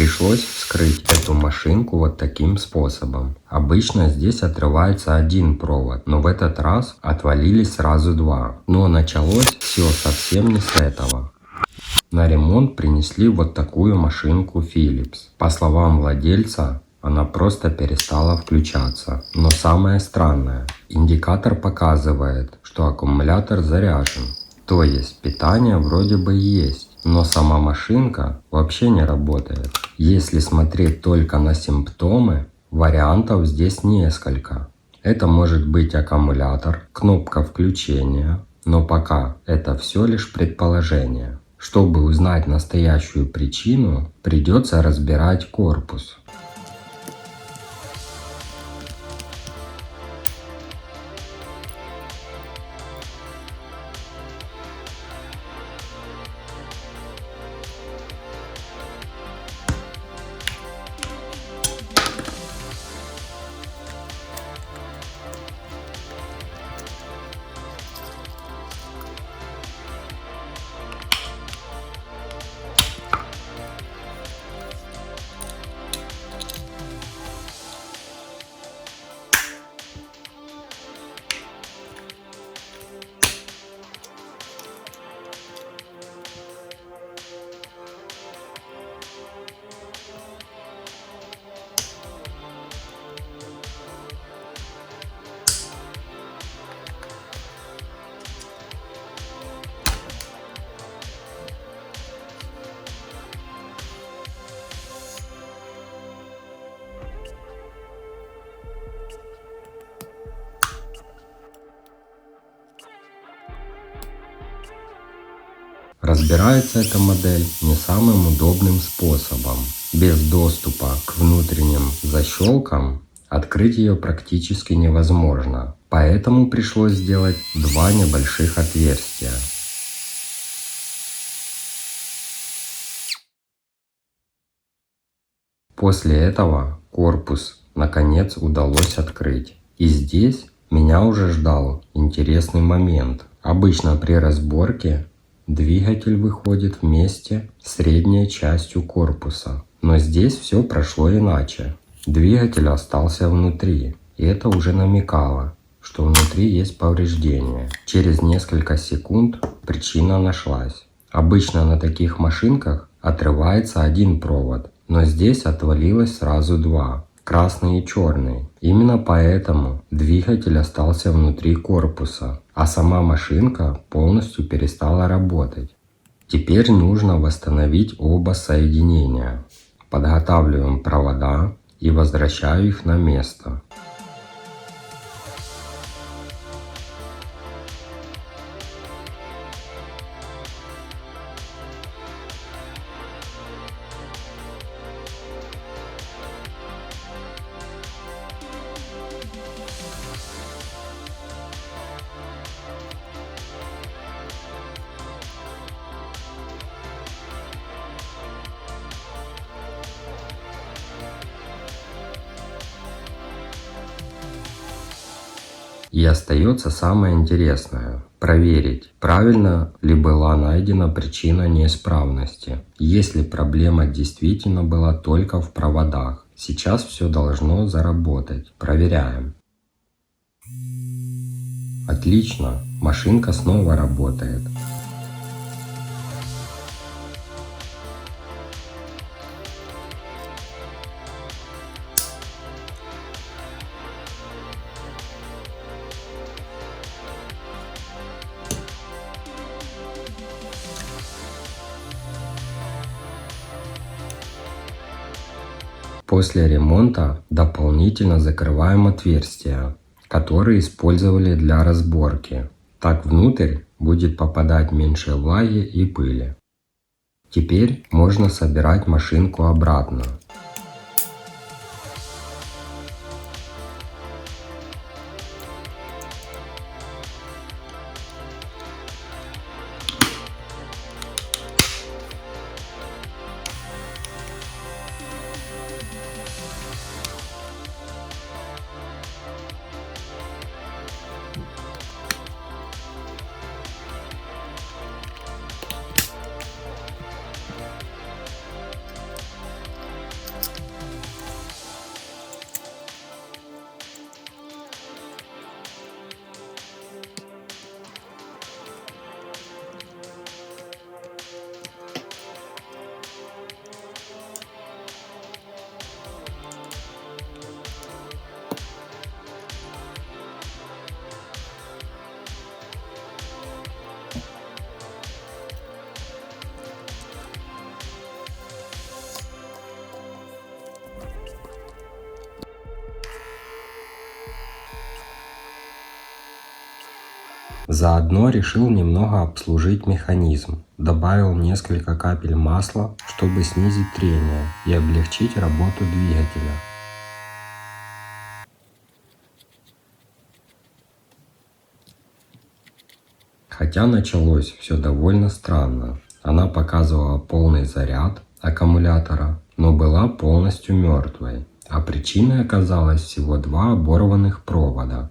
Пришлось вскрыть эту машинку вот таким способом. Обычно здесь отрывается один провод, но в этот раз отвалились сразу два. Но началось все совсем не с этого. На ремонт принесли вот такую машинку Philips. По словам владельца, она просто перестала включаться. Но самое странное, индикатор показывает, что аккумулятор заряжен. То есть питание вроде бы есть, но сама машинка вообще не работает. Если смотреть только на симптомы, вариантов здесь несколько. Это может быть аккумулятор, кнопка включения, но пока это все лишь предположение. Чтобы узнать настоящую причину, придется разбирать корпус. Разбирается эта модель не самым удобным способом. Без доступа к внутренним защелкам открыть ее практически невозможно. Поэтому пришлось сделать два небольших отверстия. После этого корпус наконец удалось открыть. И здесь меня уже ждал интересный момент. Обычно при разборке двигатель выходит вместе с средней частью корпуса. Но здесь все прошло иначе. Двигатель остался внутри. И это уже намекало, что внутри есть повреждения. Через несколько секунд причина нашлась. Обычно на таких машинках отрывается один провод, но здесь отвалилось сразу два. Красный и черный. Именно поэтому двигатель остался внутри корпуса, а сама машинка полностью перестала работать. Теперь нужно восстановить оба соединения. Подготавливаем провода и возвращаю их на место. И остается самое интересное – проверить, правильно ли была найдена причина неисправности. Если проблема действительно была только в проводах. Сейчас все должно заработать. Проверяем. Отлично, машинка снова работает. После ремонта дополнительно закрываем отверстия, которые использовали для разборки. Так внутрь будет попадать меньше влаги и пыли. Теперь можно собирать машинку обратно. Заодно решил немного обслужить механизм. Добавил несколько капель масла, чтобы снизить трение и облегчить работу двигателя. Хотя началось все довольно странно. Она показывала полный заряд аккумулятора, но была полностью мертвой. А причиной оказалось всего 2 оборванных провода.